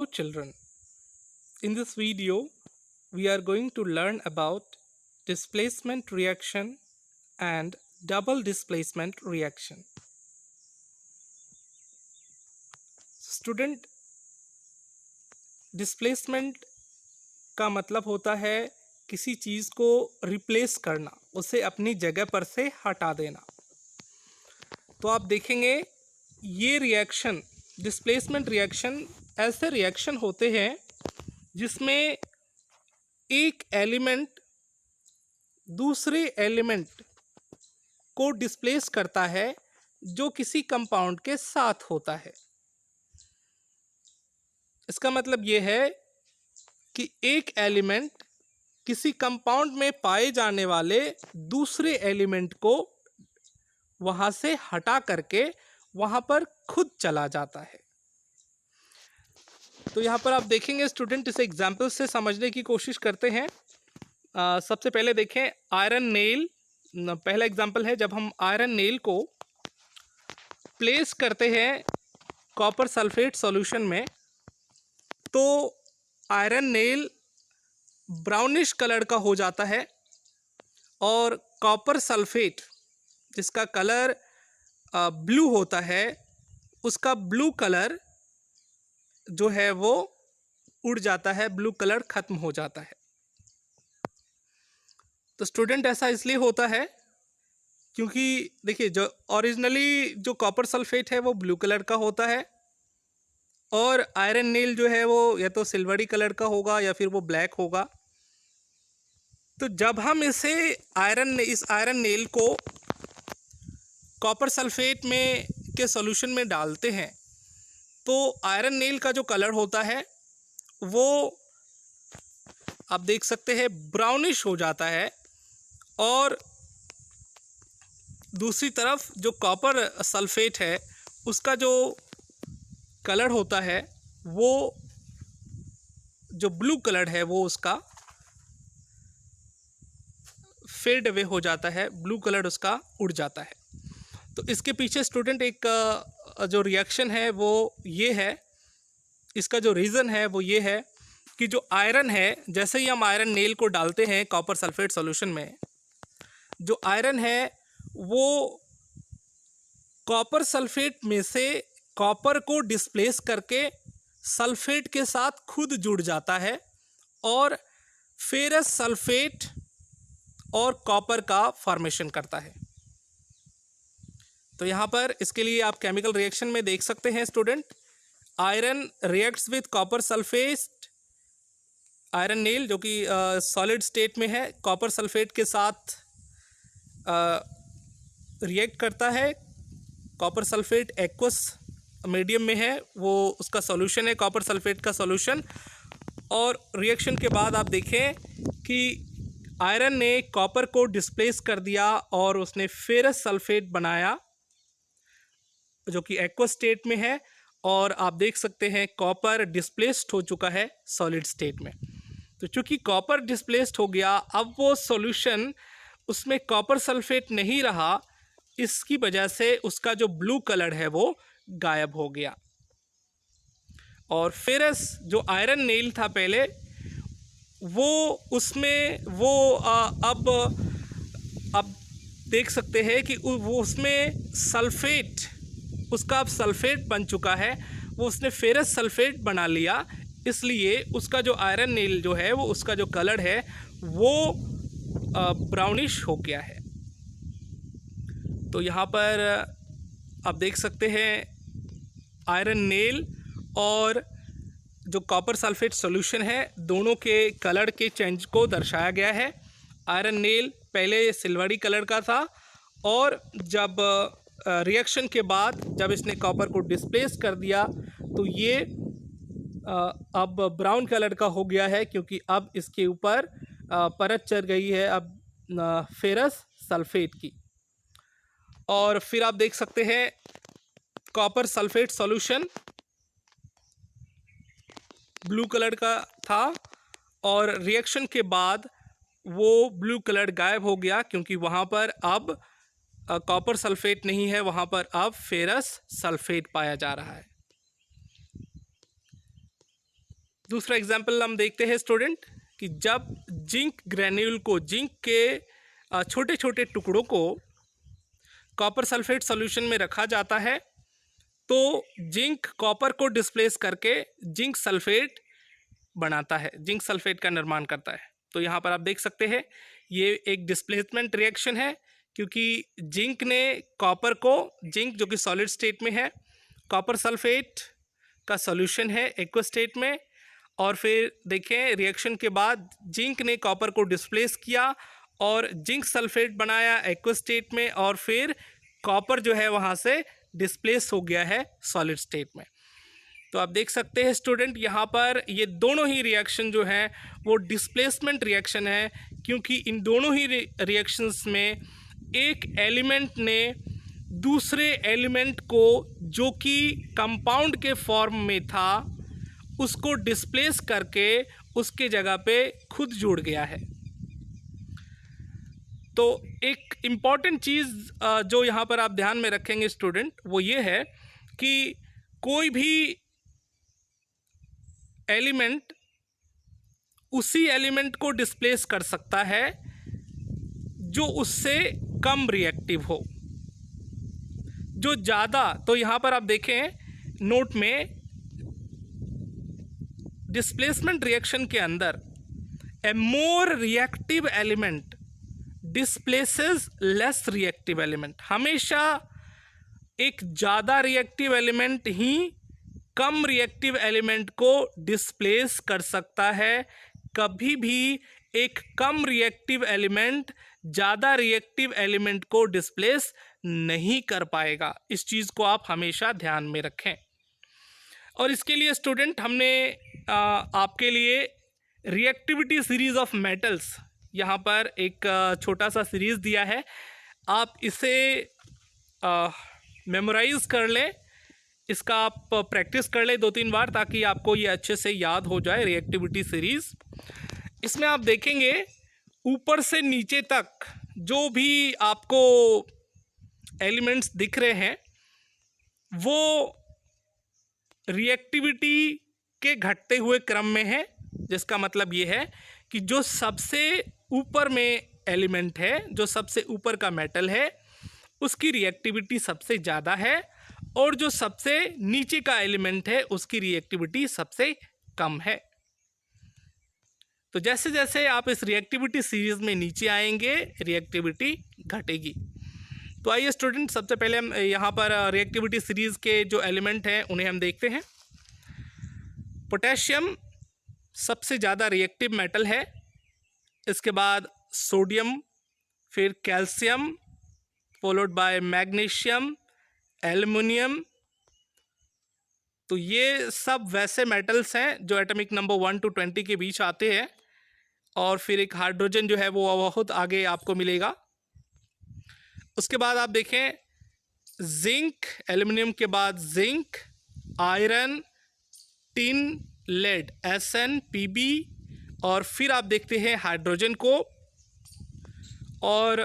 children. In this video, we are going to learn about displacement reaction and double displacement reaction. Student, displacement का मतलब होता है किसी चीज़ को रिप्लेस करना, उसे अपनी जगह पर से हटा देना। तो आप देखेंगे ये रिएक्शन, डिस्प्लेसमेंट रिएक्शन, ऐसे रिएक्शन होते हैं जिसमें एक एलिमेंट दूसरे एलिमेंट को डिस्प्लेस करता है जो किसी कंपाउंड के साथ होता है। इसका मतलब ये है कि एक एलिमेंट किसी कंपाउंड में पाए जाने वाले दूसरे एलिमेंट को वहाँ से हटा करके वहाँ पर खुद चला जाता है। तो यहाँ पर आप देखेंगे स्टूडेंट, इसे एग्जाम्पल से समझने की कोशिश करते हैं। सबसे पहले देखें आयरन नेल। पहला एग्जाम्पल है, जब हम आयरन नेल को प्लेस करते हैं कॉपर सल्फेट सॉल्यूशन में तो आयरन नेल ब्राउनिश कलर का हो जाता है और कॉपर सल्फेट जिसका कलर ब्लू होता है उसका ब्लू कलर जो है वो उड़ जाता है, ब्लू कलर ख़त्म हो जाता है। तो स्टूडेंट ऐसा इसलिए होता है क्योंकि देखिए जो ओरिजिनली जो कॉपर सल्फेट है वो ब्लू कलर का होता है और आयरन नेल जो है वो या तो सिल्वरी कलर का होगा या फिर वो ब्लैक होगा। तो जब हम इस आयरन नेल को कॉपर सल्फेट में के सॉल्यूशन में डालते हैं तो आयरन नेल का जो कलर होता है वो आप देख सकते हैं ब्राउनिश हो जाता है और दूसरी तरफ जो कॉपर सल्फेट है उसका जो कलर होता है वो जो ब्लू कलर है वो उसका फेड अवे हो जाता है, ब्लू कलर उसका उड़ जाता है। तो इसके पीछे स्टूडेंट एक जो रिएक्शन है वो ये है, इसका जो रीज़न है वो ये है कि जो आयरन है, जैसे ही हम आयरन नेल को डालते हैं कॉपर सल्फेट सॉल्यूशन में, जो आयरन है वो कॉपर सल्फेट में से कॉपर को डिस्प्लेस करके सल्फेट के साथ खुद जुड़ जाता है और फेरस सल्फेट और कॉपर का फॉर्मेशन करता है। तो यहाँ पर इसके लिए आप केमिकल रिएक्शन में देख सकते हैं student, iron reacts with copper sulphate, iron nail जो कि सॉलिड स्टेट में है कॉपर सल्फेट के साथ रिएक्ट करता है। कॉपर सल्फेट एक्वस मीडियम में है, वो उसका सॉल्यूशन है कॉपर सल्फेट का सॉल्यूशन। और रिएक्शन के बाद आप देखें कि आयरन ने कॉपर को डिस्प्लेस कर दिया और उसने फेरस सल्फेट बनाया जो कि एक्वस स्टेट में है और आप देख सकते हैं कॉपर डिस्प्लेस्ड हो चुका है सॉलिड स्टेट में। तो चूंकि कॉपर डिस्प्लेस्ड हो गया, अब वो सॉल्यूशन उसमें कॉपर सल्फेट नहीं रहा, इसकी वजह से उसका जो ब्लू कलर है वो गायब हो गया। और फेरस जो आयरन नेल था पहले वो उसमें वो अब देख सकते हैं कि वो उसमें सल्फेट, उसका अब सल्फेट बन चुका है, वो उसने फेरस सल्फेट बना लिया, इसलिए उसका जो आयरन नेल जो है वो उसका जो कलर है वो ब्राउनिश हो गया है। तो यहाँ पर आप देख सकते हैं आयरन नेल और जो कॉपर सल्फेट सॉल्यूशन है दोनों के कलर के चेंज को दर्शाया गया है। आयरन नेल पहले सिल्वरी कलर का था और जब रिएक्शन के बाद जब इसने कॉपर को डिस्प्लेस कर दिया तो ये अब ब्राउन कलर का हो गया है क्योंकि अब इसके ऊपर परत चढ़ गई है अब फेरस सल्फेट की। और फिर आप देख सकते हैं copper sulphate solution blue colour का था और रिएक्शन के बाद वो ब्लू कलर गायब हो गया क्योंकि वहाँ पर अब कॉपर सल्फेट नहीं है, वहाँ पर अब फेरस सल्फेट पाया जा रहा है। दूसरा एग्जाम्पल हम देखते हैं स्टूडेंट कि जब जिंक ग्रेन्यूल को, जिंक के छोटे छोटे टुकड़ों को कॉपर सल्फेट सॉल्यूशन में रखा जाता है तो जिंक कॉपर को डिस्प्लेस करके जिंक सल्फेट बनाता है, जिंक सल्फेट का निर्माण करता है। तो यहाँ पर आप देख सकते हैं ये एक डिस्प्लेसमेंट रिएक्शन है, क्योंकि जिंक ने कॉपर को, जिंक जो कि सॉलिड स्टेट में है, कॉपर सल्फेट का सॉल्यूशन है एक्वस स्टेट में, और फिर देखें रिएक्शन के बाद जिंक ने कॉपर को डिस्प्लेस किया और जिंक सल्फेट बनाया एक्वस स्टेट में, और फिर कॉपर जो है वहाँ से डिस्प्लेस हो गया है सॉलिड स्टेट में। तो आप देख सकते हैं स्टूडेंट यहाँ पर ये दोनों ही रिएक्शन जो है वो डिस्प्लेसमेंट रिएक्शन है, क्योंकि इन दोनों ही रिएक्शंस में एक एलिमेंट ने दूसरे एलिमेंट को जो कि कंपाउंड के फॉर्म में था उसको डिस्प्लेस करके उसके जगह पे खुद जुड़ गया है। तो एक इम्पॉर्टेंट चीज़ जो यहाँ पर आप ध्यान में रखेंगे स्टूडेंट वो ये है कि कोई भी एलिमेंट उसी एलिमेंट को डिस्प्लेस कर सकता है जो उससे कम रिएक्टिव हो, जो ज़्यादा। तो यहाँ पर आप देखें नोट में डिस्प्लेसमेंट रिएक्शन के अंदर a more reactive element displaces less reactive element. हमेशा एक ज़्यादा रिएक्टिव एलिमेंट ही कम रिएक्टिव एलिमेंट को डिस्प्लेस कर सकता है। कभी भी एक कम रिएक्टिव एलिमेंट ज़्यादा रिएक्टिव एलिमेंट को डिस्प्लेस नहीं कर पाएगा। इस चीज़ को आप हमेशा ध्यान में रखें। और इसके लिए स्टूडेंट हमने आपके लिए रिएक्टिविटी सीरीज़ ऑफ मेटल्स यहाँ पर एक छोटा सा सीरीज़ दिया है। आप इसे मेमोराइज़ कर लें, इसका आप प्रैक्टिस कर लें 2-3 बार ताकि आपको ये अच्छे से याद हो जाए रिएक्टिविटी सीरीज़। इसमें आप देखेंगे ऊपर से नीचे तक जो भी आपको एलिमेंट्स दिख रहे हैं वो रिएक्टिविटी के घटते हुए क्रम में है, जिसका मतलब ये है कि जो सबसे ऊपर में एलिमेंट है, जो सबसे ऊपर का मेटल है, उसकी रिएक्टिविटी सबसे ज़्यादा है, और जो सबसे नीचे का एलिमेंट है उसकी रिएक्टिविटी सबसे कम है। तो जैसे जैसे आप इस रिएक्टिविटी सीरीज़ में नीचे आएंगे रिएक्टिविटी घटेगी। तो आइए स्टूडेंट सबसे पहले हम यहाँ पर रिएक्टिविटी सीरीज़ के जो एलिमेंट हैं उन्हें हम देखते हैं। पोटेशियम सबसे ज़्यादा रिएक्टिव मेटल है, इसके बाद सोडियम, फिर calcium, followed by magnesium, aluminium. तो ये सब वैसे मेटल्स हैं जो एटॉमिक नंबर 1 to 20 के बीच आते हैं, और फिर एक हाइड्रोजन जो है वो बहुत आगे आपको मिलेगा। उसके बाद आप देखें जिंक, एल्युमिनियम के बाद zinc, iron, tin, lead, Sn, Pb, और फिर आप देखते हैं हाइड्रोजन को, और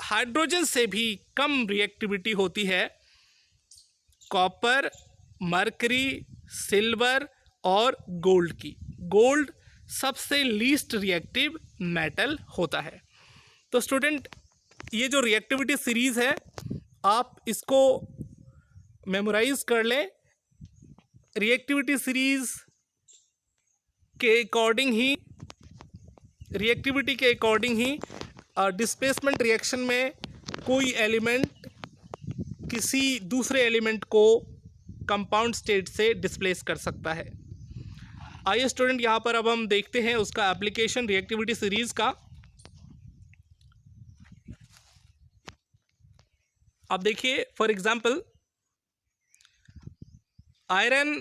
हाइड्रोजन से भी कम रिएक्टिविटी होती है कॉपर, मरकरी, सिल्वर और गोल्ड की। गोल्ड सबसे लीस्ट रिएक्टिव मेटल होता है। तो स्टूडेंट ये जो रिएक्टिविटी सीरीज़ है आप इसको मेमोराइज कर लें। रिएक्टिविटी सीरीज़ के अकॉर्डिंग ही, रिएक्टिविटी के अकॉर्डिंग ही डिस्प्लेसमेंट रिएक्शन में कोई एलिमेंट किसी दूसरे एलिमेंट को कंपाउंड स्टेट से डिस्प्लेस कर सकता है। आइए स्टूडेंट यहाँ पर अब हम देखते हैं उसका एप्लीकेशन रिएक्टिविटी सीरीज़ का। आप देखिए फॉर एग्जांपल आयरन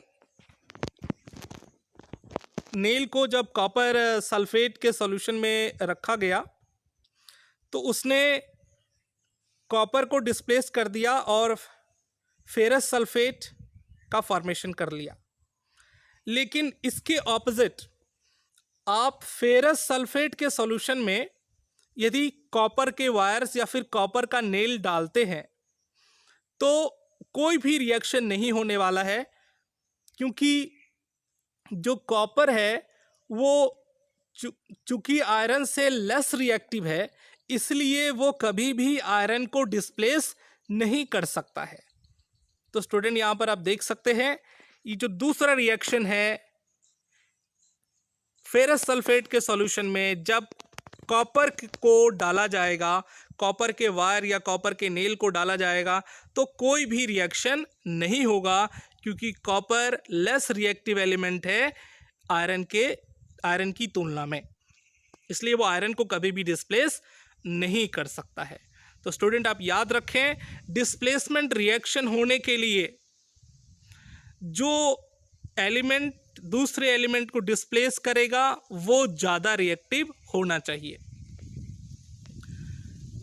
नेल को जब कॉपर सल्फेट के सॉल्यूशन में रखा गया तो उसने कॉपर को डिस्प्लेस कर दिया और फेरस सल्फेट का फॉर्मेशन कर लिया। लेकिन इसके ऑपोजिट आप फेरस सल्फेट के सॉल्यूशन में यदि कॉपर के वायर्स या फिर कॉपर का नेल डालते हैं तो कोई भी रिएक्शन नहीं होने वाला है, क्योंकि जो कॉपर है वो चूंकि आयरन से लेस रिएक्टिव है, इसलिए वो कभी भी आयरन को डिस्प्लेस नहीं कर सकता है। तो स्टूडेंट यहां पर आप देख सकते हैं, ये जो दूसरा रिएक्शन है फेरस सल्फेट के सॉल्यूशन में, जब कॉपर को डाला जाएगा, कॉपर के वायर या कॉपर के नेल को डाला जाएगा, तो कोई भी रिएक्शन नहीं होगा, क्योंकि कॉपर लेस रिएक्टिव एलिमेंट है आयरन की तुलना में, इसलिए वो आयरन को कभी भी डिस्प्लेस नहीं कर सकता है। तो स्टूडेंट आप याद रखें, डिस्प्लेसमेंट रिएक्शन होने के लिए जो एलिमेंट दूसरे एलिमेंट को डिस्प्लेस करेगा वो ज़्यादा रिएक्टिव होना चाहिए।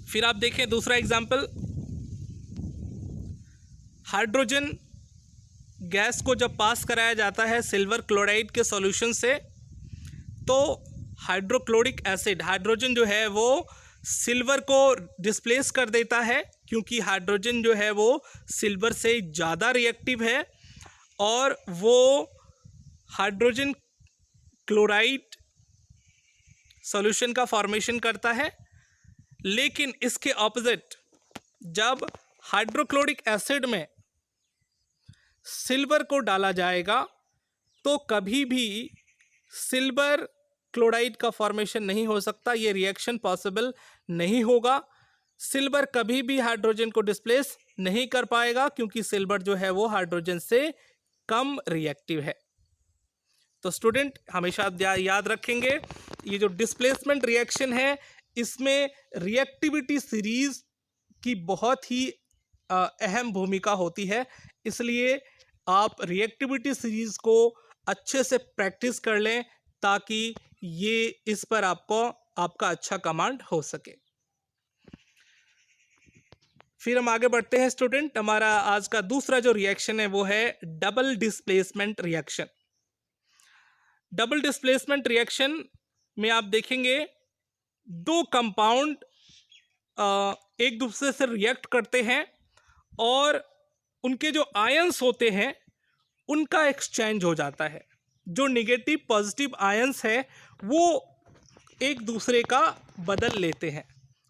फिर आप देखें दूसरा एग्जाम्पल, हाइड्रोजन गैस को जब पास कराया जाता है सिल्वर क्लोराइड के सॉल्यूशन से, तो हाइड्रोक्लोरिक एसिड, हाइड्रोजन जो है वो सिल्वर को डिस्प्लेस कर देता है, क्योंकि हाइड्रोजन जो है वो सिल्वर से ज़्यादा रिएक्टिव है, और वो हाइड्रोजन क्लोराइड सॉल्यूशन का फॉर्मेशन करता है। लेकिन इसके ऑपोजिट, जब हाइड्रोक्लोरिक एसिड में सिल्वर को डाला जाएगा तो कभी भी सिल्वर क्लोराइड का फॉर्मेशन नहीं हो सकता, ये रिएक्शन पॉसिबल नहीं होगा। सिल्वर कभी भी हाइड्रोजन को डिस्प्लेस नहीं कर पाएगा, क्योंकि सिल्वर जो है वो हाइड्रोजन से कम रिएक्टिव है। तो स्टूडेंट हमेशा याद रखेंगे, ये जो डिस्प्लेसमेंट रिएक्शन है इसमें रिएक्टिविटी सीरीज की बहुत ही अहम भूमिका होती है, इसलिए आप रिएक्टिविटी सीरीज को अच्छे से प्रैक्टिस कर लें ताकि ये इस पर आपका अच्छा कमांड हो सके। फिर हम आगे बढ़ते हैं स्टूडेंट, हमारा आज का दूसरा जो रिएक्शन है वो है double displacement reaction. Double displacement reaction में आप देखेंगे दो कंपाउंड एक दूसरे से रिएक्ट करते हैं और उनके जो आयंस होते हैं उनका एक्सचेंज हो जाता है। जो नेगेटिव पॉजिटिव आयंस है वो एक दूसरे का बदल लेते हैं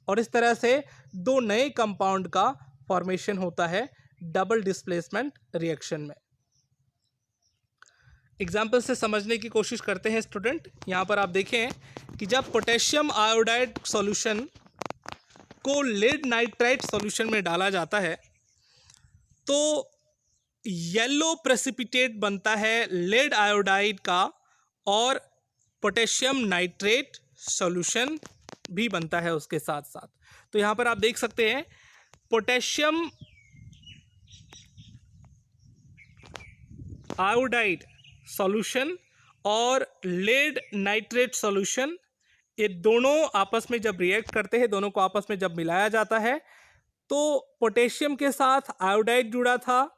और इस तरह से दो नए कंपाउंड का फॉर्मेशन होता है डबल डिस्प्लेसमेंट रिएक्शन में। एग्जाम्पल से समझने की कोशिश करते हैं स्टूडेंट। यहाँ पर आप देखें कि जब पोटेशियम आयोडाइड सॉल्यूशन को लेड नाइट्राइट सॉल्यूशन में डाला जाता है तो येलो प्रेसिपिटेट बनता है लेड आयोडाइड का और पोटेशियम नाइट्रेट सॉल्यूशन भी बनता है उसके साथ साथ। तो यहाँ पर आप देख सकते हैं पोटेशियम आयोडाइड सॉल्यूशन और लेड नाइट्रेट सॉल्यूशन, ये दोनों आपस में जब रिएक्ट करते हैं, दोनों को आपस में जब मिलाया जाता है तो पोटेशियम के साथ आयोडाइड जुड़ा था,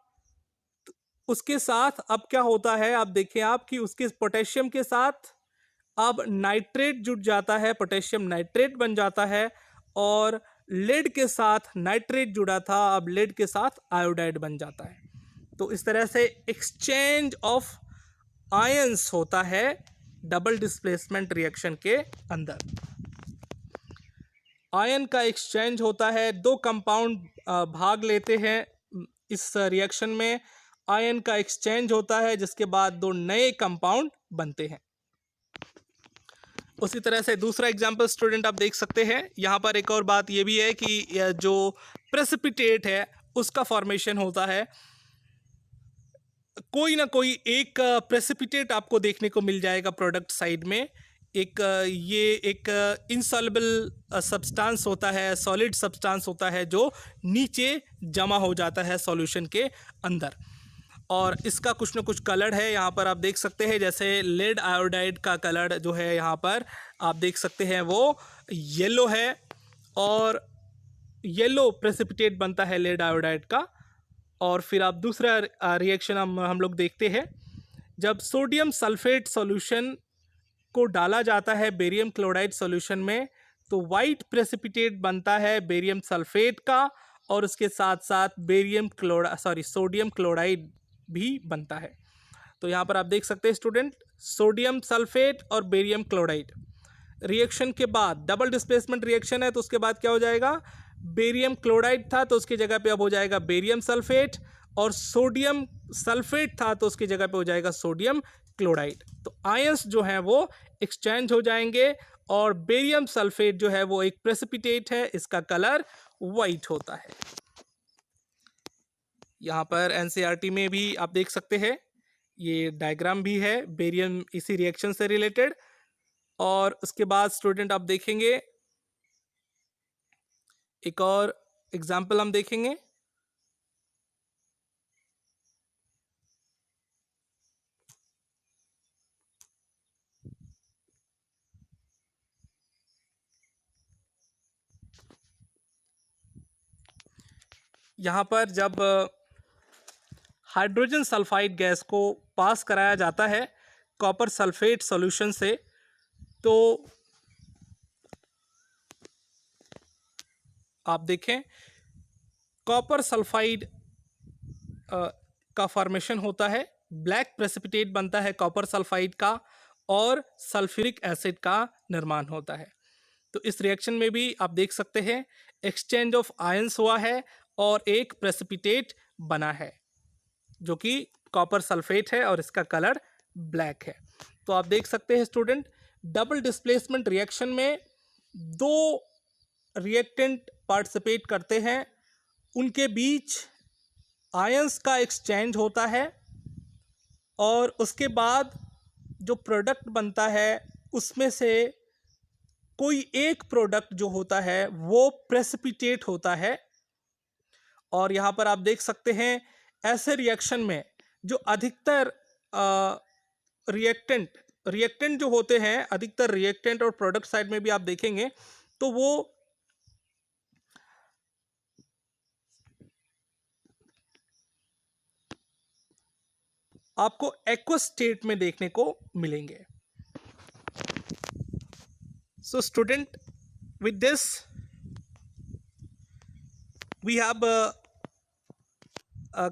उसके साथ अब क्या होता है आप देखें आप कि उसके पोटेशियम के साथ अब नाइट्रेट जुड़ जाता है, पोटेशियम नाइट्रेट बन जाता है, और लेड के साथ नाइट्रेट जुड़ा था, अब लेड के साथ आयोडाइड बन जाता है। तो इस तरह से एक्सचेंज ऑफ आयंस होता है डबल डिस्प्लेसमेंट रिएक्शन के अंदर। आयन का एक्सचेंज होता है, दो कंपाउंड भाग लेते हैं इस रिएक्शन में, आयन का एक्सचेंज होता है जिसके बाद दो नए कंपाउंड बनते हैं। उसी तरह से दूसरा एग्जांपल स्टूडेंट आप देख सकते हैं। यहाँ पर एक और बात ये भी है कि जो प्रेसिपिटेट है उसका फॉर्मेशन होता है, कोई ना कोई एक प्रेसिपिटेट आपको देखने को मिल जाएगा प्रोडक्ट साइड में। ये एक इनसॉल्युबल सब्सटेंस होता है, सॉलिड सब्सटेंस होता है जो नीचे जमा हो जाता है सॉल्यूशन के अंदर, और इसका कुछ ना कुछ कलर है यहाँ पर आप देख सकते हैं। जैसे लेड आयोडाइड का कलर जो है यहाँ पर आप देख सकते हैं वो येलो है, और येलो प्रेसिपिटेट बनता है लेड आयोडाइड का। और फिर आप दूसरा रिएक्शन हम लोग देखते हैं, जब सोडियम सल्फेट सॉल्यूशन को डाला जाता है बेरियम क्लोराइड सॉल्यूशन में तो वाइट प्रेसिपिटेट बनता है बेरियम सल्फेट का, और उसके साथ साथ सोडियम क्लोराइड भी बनता है। तो यहाँ पर आप देख सकते हैं स्टूडेंट, सोडियम सल्फेट और बेरियम क्लोराइड रिएक्शन के बाद डबल डिस्प्लेसमेंट रिएक्शन है, तो उसके बाद क्या हो जाएगा, बेरियम क्लोराइड था तो उसकी जगह पे अब हो जाएगा बेरियम सल्फेट, और सोडियम सल्फेट था तो उसकी जगह पे हो जाएगा सोडियम क्लोराइड। तो आयंस जो हैं वो एक्सचेंज हो जाएंगे, और बेरियम सल्फेट जो है वो एक प्रेसिपिटेट है, इसका कलर वाइट होता है। यहाँ पर एनसीईआरटी में भी आप देख सकते हैं, ये डायग्राम भी है बेरियम इसी रिएक्शन से रिलेटेड। और उसके बाद स्टूडेंट आप देखेंगे एक और एग्जाम्पल हम देखेंगे। यहाँ पर जब हाइड्रोजन सल्फाइड गैस को पास कराया जाता है कॉपर सल्फेट सॉल्यूशन से, तो आप देखें कॉपर सल्फाइड का फॉर्मेशन होता है, ब्लैक प्रेसिपिटेट बनता है कॉपर सल्फाइड का, और सल्फ्यूरिक एसिड का निर्माण होता है। तो इस रिएक्शन में भी आप देख सकते हैं एक्सचेंज ऑफ आयंस हुआ है और एक प्रेसिपिटेट बना है जो कि कॉपर सल्फेट है और इसका कलर ब्लैक है। तो आप देख सकते हैं स्टूडेंट, डबल डिस्प्लेसमेंट रिएक्शन में दो रिएक्टेंट पार्टिसिपेट करते हैं, उनके बीच आयंस का एक्सचेंज होता है, और उसके बाद जो प्रोडक्ट बनता है उसमें से कोई एक प्रोडक्ट जो होता है वो प्रेसिपिटेट होता है। और यहाँ पर आप देख सकते हैं ऐसे रिएक्शन में जो अधिकतर रिएक्टेंट जो होते हैं, अधिकतर रिएक्टेंट और प्रोडक्ट साइड में भी आप देखेंगे तो वो आपको एक्वस स्टेट में देखने को मिलेंगे। So student, with this we have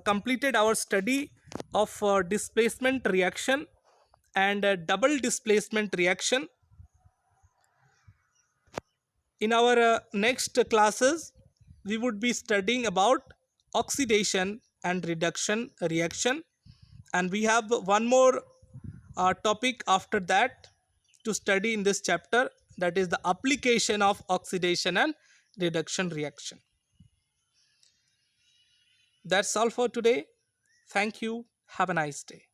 completed our study of displacement reaction and double displacement reaction. In our next classes we would be studying about oxidation and reduction reaction, and we have one more topic after that to study in this chapter, that is the application of oxidation and reduction reaction. That's all for today. Thank you. Have a nice day.